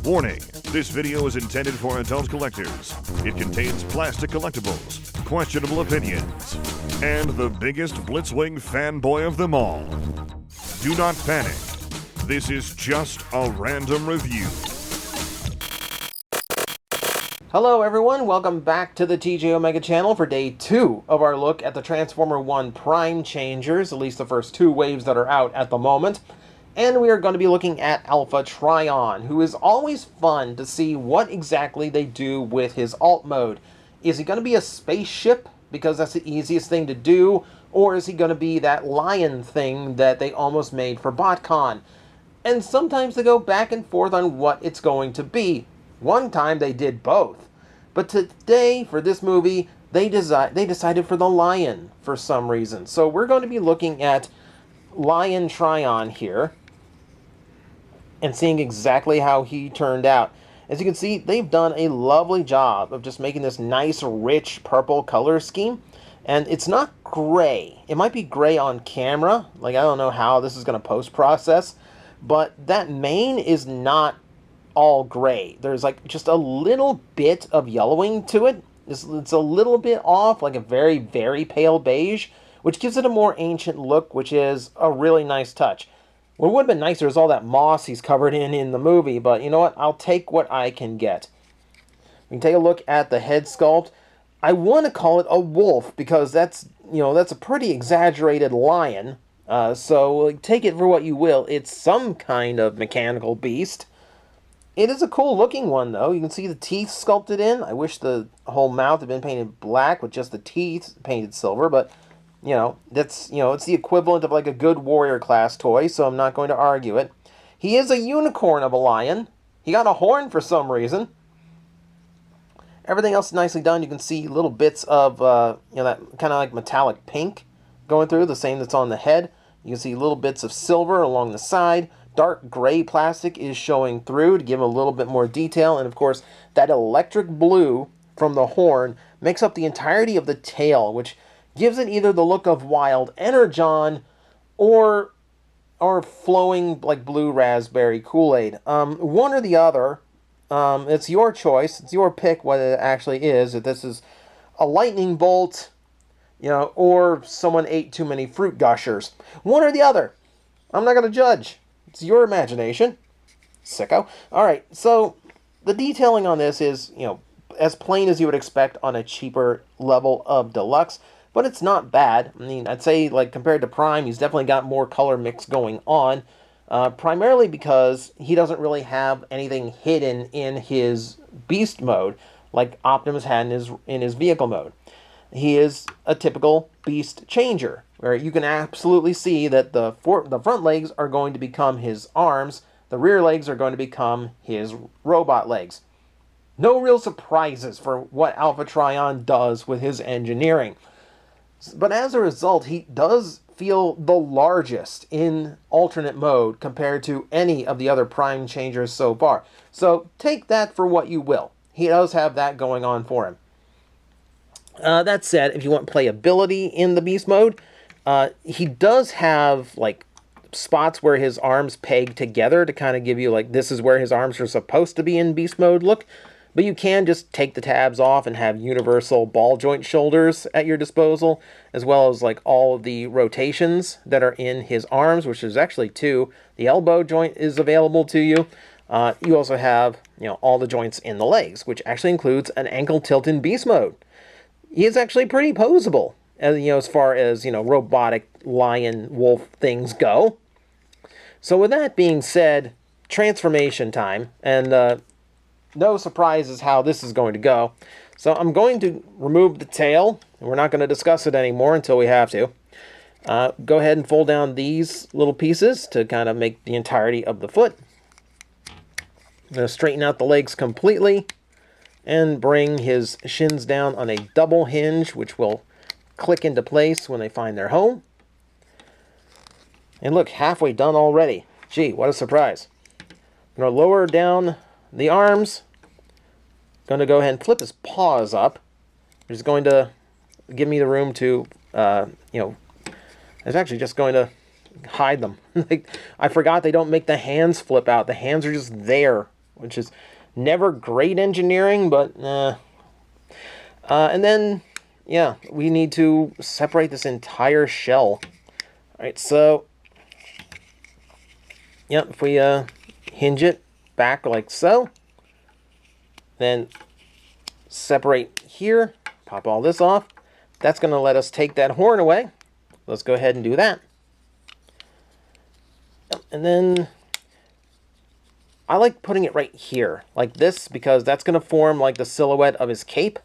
Warning, this video is intended for adult collectors. It contains plastic collectibles, questionable opinions, and the biggest Blitzwing fanboy of them all. Do not panic. This is just a random review. Hello everyone, welcome back to the TJOmega channel for day 2 of our look at the Transformer 1 Prime Changers, at least the first 2 waves that are out at the moment. And we are going to be looking at Alpha Trion, who is always fun to see what exactly they do with his alt mode. Is he going to be a spaceship, because that's the easiest thing to do, or is he going to be that lion thing that they almost made for Botcon? And sometimes they go back and forth on what it's going to be. One time they did both. But today, for this movie, they decided for the lion for some reason. So we're going to be looking at Lion Trion here and seeing exactly how he turned out. As you can see, they've done a lovely job of just making this nice, rich purple color scheme. And it's not gray. It might be gray on camera. Like, I don't know how this is going to post-process. But that mane is not all gray. There's like just a little bit of yellowing to it. It's a little bit off, like a very, very pale beige, which gives it a more ancient look, which is a really nice touch. What would have been nicer is all that moss he's covered in the movie, but you know what? I'll take what I can get. We can take a look at the head sculpt. I want to call it a wolf because that's a pretty exaggerated lion. So take it for what you will. It's some kind of mechanical beast. It is a cool looking one, though. You can see the teeth sculpted in. I wish the whole mouth had been painted black with just the teeth painted silver, but, it's the equivalent of like a good warrior class toy, so I'm not going to argue it. He is a unicorn of a lion. He got a horn for some reason. Everything else is nicely done. You can see little bits of, that kind of like metallic pink going through, the same that's on the head. You can see little bits of silver along the side. Dark gray plastic is showing through to give a little bit more detail. And of course, that electric blue from the horn makes up the entirety of the tail, which gives it either the look of Wild Energon or flowing like blue raspberry Kool-Aid. One or the other. It's your choice. It's your pick what it actually is. If this is a lightning bolt, or someone ate too many fruit gushers. One or the other. I'm not going to judge. It's your imagination. Sicko. Alright, so the detailing on this is, as plain as you would expect on a cheaper level of deluxe, but it's not bad. I mean, I'd say, like, compared to Prime, he's definitely got more color mix going on, primarily because he doesn't really have anything hidden in his beast mode, like Optimus had in his vehicle mode. He is a typical beast changer, where you can absolutely see that the front legs are going to become his arms, the rear legs are going to become his robot legs. No real surprises for what Alpha Trion does with his engineering. But as a result, he does feel the largest in alternate mode compared to any of the other Prime Changers so far. So take that for what you will. He does have that going on for him. That said, if you want playability in the beast mode, he does have like spots where his arms peg together to kind of give you like this is where his arms are supposed to be in beast mode look. But you can just take the tabs off and have universal ball joint shoulders at your disposal, as well as like all of the rotations that are in his arms, which is actually 2. The elbow joint is available to you. You also have all the joints in the legs, which actually includes an ankle tilt in beast mode. He is actually pretty posable, as far as, robotic lion wolf things go. So with that being said, transformation time, and no surprises how this is going to go. So I'm going to remove the tail, and we're not going to discuss it anymore until we have to. Go ahead and fold down these little pieces to kind of make the entirety of the foot. I'm going to straighten out the legs completely and bring his shins down on a double hinge, which will click into place when they find their home. And look, halfway done already. Gee, what a surprise. I'm going to lower down the arms. Going to go ahead and flip his paws up. Which is going to give me the room to, it's actually just going to hide them. I forgot they don't make the hands flip out. The hands are just there which is never great engineering, but and then, yeah, we need to separate this entire shell. All right, so, yep, if we hinge it back like so, then separate here, pop all this off. That's going to let us take that horn away. Let's go ahead and do that. And then I like putting it right here, like this, because that's going to form like the silhouette of his cape.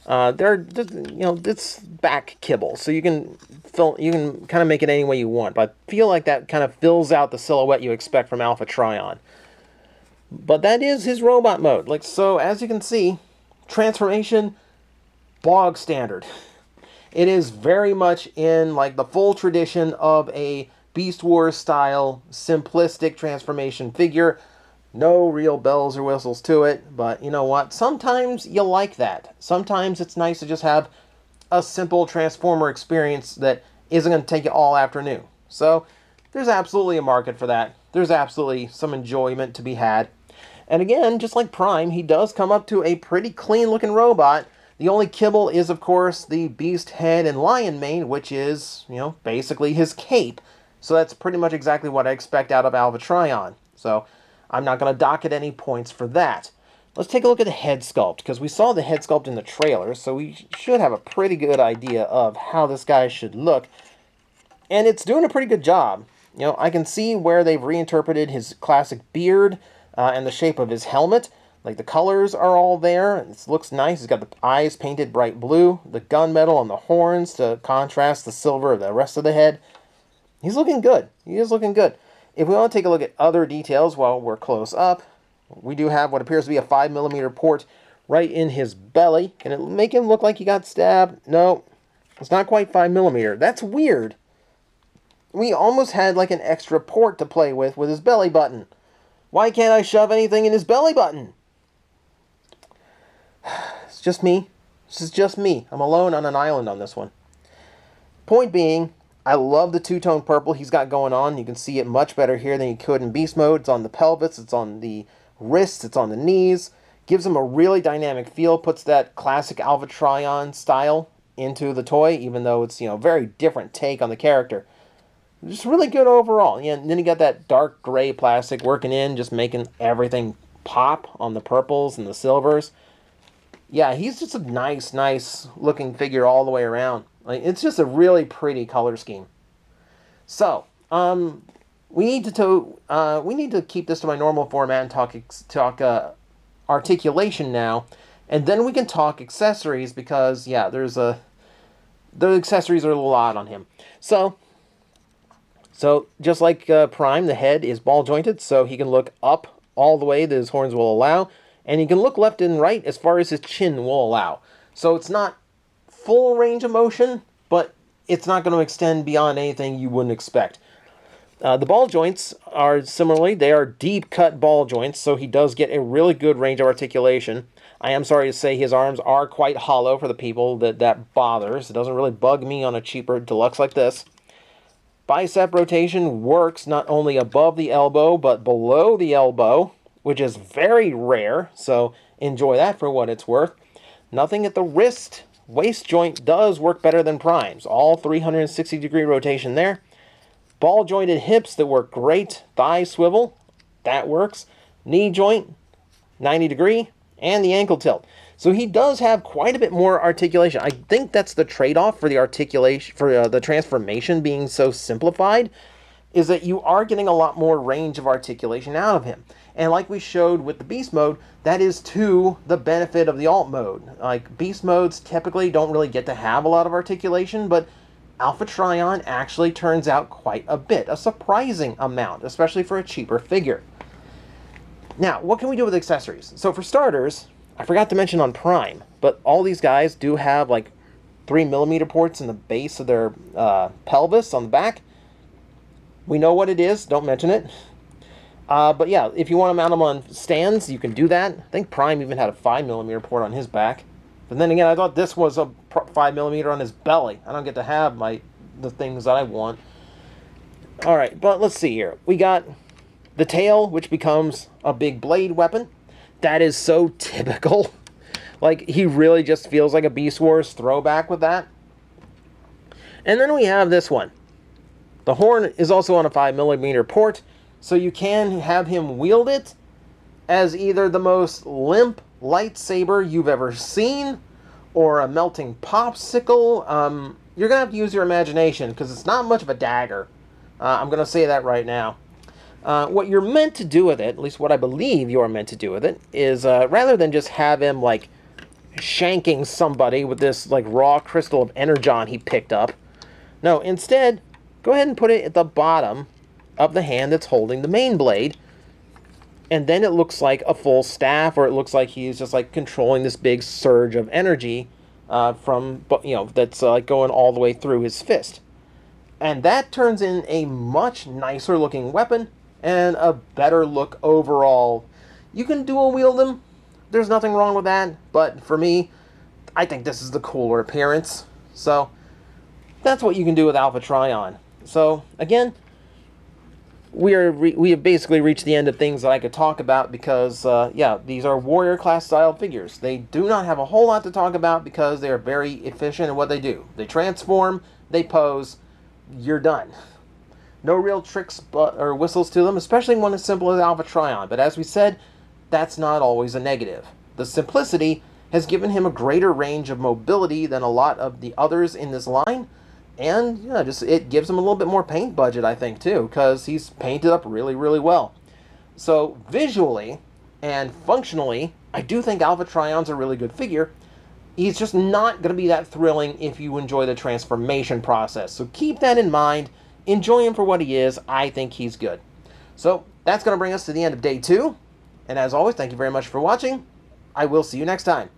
It's back kibble, so you can kind of make it any way you want. But I feel like that kind of fills out the silhouette you expect from Alpha Trion. But that is his robot mode. Like so, as you can see, transformation, bog standard. It is very much in like the full tradition of a Beast Wars style simplistic transformation figure. No real bells or whistles to it, but you know what? Sometimes you like that. Sometimes it's nice to just have a simple Transformer experience that isn't going to take you all afternoon. So there's absolutely a market for that. There's absolutely some enjoyment to be had. And again, just like Prime, he does come up to a pretty clean looking robot. The only kibble is, of course, the beast head and lion mane, which is, you know, basically his cape. So that's pretty much exactly what I expect out of Alpha Trion. So I'm not going to dock at any points for that. Let's take a look at the head sculpt, because we saw the head sculpt in the trailer, so we should have a pretty good idea of how this guy should look. And it's doing a pretty good job. You know, I can see where they've reinterpreted his classic beard and the shape of his helmet. Like, the colors are all there. It looks nice. He's got the eyes painted bright blue, the gunmetal on the horns to contrast the silver of the rest of the head. He's looking good. He is looking good. If we want to take a look at other details while we're close up, we do have what appears to be a 5mm port right in his belly. Can it make him look like he got stabbed? No, it's not quite 5mm. That's weird. We almost had like an extra port to play with his belly button. Why can't I shove anything in his belly button? It's just me. This is just me. I'm alone on an island on this one. Point being, I love the two-tone purple he's got going on. You can see it much better here than you could in beast mode. It's on the pelvis, it's on the wrists, it's on the knees. Gives him a really dynamic feel. Puts that classic Alpha Trion style into the toy, even though it's, you know, very different take on the character. Just really good overall. Yeah, and then you got that dark gray plastic working in, just making everything pop on the purples and the silvers. Yeah, he's just a nice looking figure all the way around. Like, it's just a really pretty color scheme. So, we need to keep this to my normal format and talk articulation now, and then we can talk accessories, because yeah, the accessories are a lot on him. So just like Prime, the head is ball jointed, so he can look up all the way that his horns will allow, and he can look left and right as far as his chin will allow. So it's not full range of motion, but it's not going to extend beyond anything you wouldn't expect. The ball joints are similarly, they are deep cut ball joints, so he does get a really good range of articulation. I am sorry to say his arms are quite hollow for the people that bothers. It doesn't really bug me on a cheaper deluxe like this. Bicep rotation works not only above the elbow, but below the elbow, which is very rare, so enjoy that for what it's worth. Nothing at the wrist. Waist joint does work better than Prime's. All 360-degree rotation there. Ball jointed hips that work great. Thigh swivel, that works. Knee joint, 90-degree, and the ankle tilt. So he does have quite a bit more articulation. I think that's the trade-off for the articulation, for the transformation being so simplified, is that you are getting a lot more range of articulation out of him. And like we showed with the Beast mode, that is to the benefit of the alt mode. Like, Beast modes typically don't really get to have a lot of articulation, but Alpha Trion actually turns out quite a bit, a surprising amount, especially for a cheaper figure. Now, what can we do with accessories? So for starters, I forgot to mention on Prime, but all these guys do have like 3mm ports in the base of their pelvis on the back. We know what it is, don't mention it. But yeah, if you want to mount them on stands, you can do that. I think Prime even had a 5mm port on his back. But then again, I thought this was a 5mm on his belly. I don't get to have the things that I want. Alright, but let's see here. We got The tail, which becomes a big blade weapon. That is so typical. Like, he really just feels like a Beast Wars throwback with that. And then we have this one. The horn is also on a 5mm port, so you can have him wield it as either the most limp lightsaber you've ever seen, or a melting popsicle. You're going to have to use your imagination, because it's not much of a dagger. I'm going to say that right now. What you're meant to do with it, at least what I believe you're meant to do with it, is rather than just have him, like, shanking somebody with this, like, raw crystal of energon he picked up. No, instead, go ahead and put it at the bottom of the hand that's holding the main blade, and then it looks like a full staff, or it looks like he's just, like, controlling this big surge of energy from, you know, that's, like, going all the way through his fist. And that turns in a much nicer looking weapon, and a better look overall. You can dual wield them. There's nothing wrong with that. But for me, I think this is the cooler appearance. So that's what you can do with Alpha Trion. So again, we have basically reached the end of things that I could talk about, because yeah, these are warrior class style figures. They do not have a whole lot to talk about because they are very efficient in what they do. They transform, they pose, you're done. No real tricks or whistles to them, especially one as simple as Alpha Trion. But as we said, that's not always a negative. The simplicity has given him a greater range of mobility than a lot of the others in this line. And, you know, just it gives him a little bit more paint budget, I think, too, because he's painted up really, really well. So visually and functionally, I do think Alpha Trion's a really good figure. He's just not going to be that thrilling if you enjoy the transformation process. So keep that in mind. Enjoy him for what he is. I think he's good. So that's going to bring us to the end of day 2. And as always, thank you very much for watching. I will see you next time.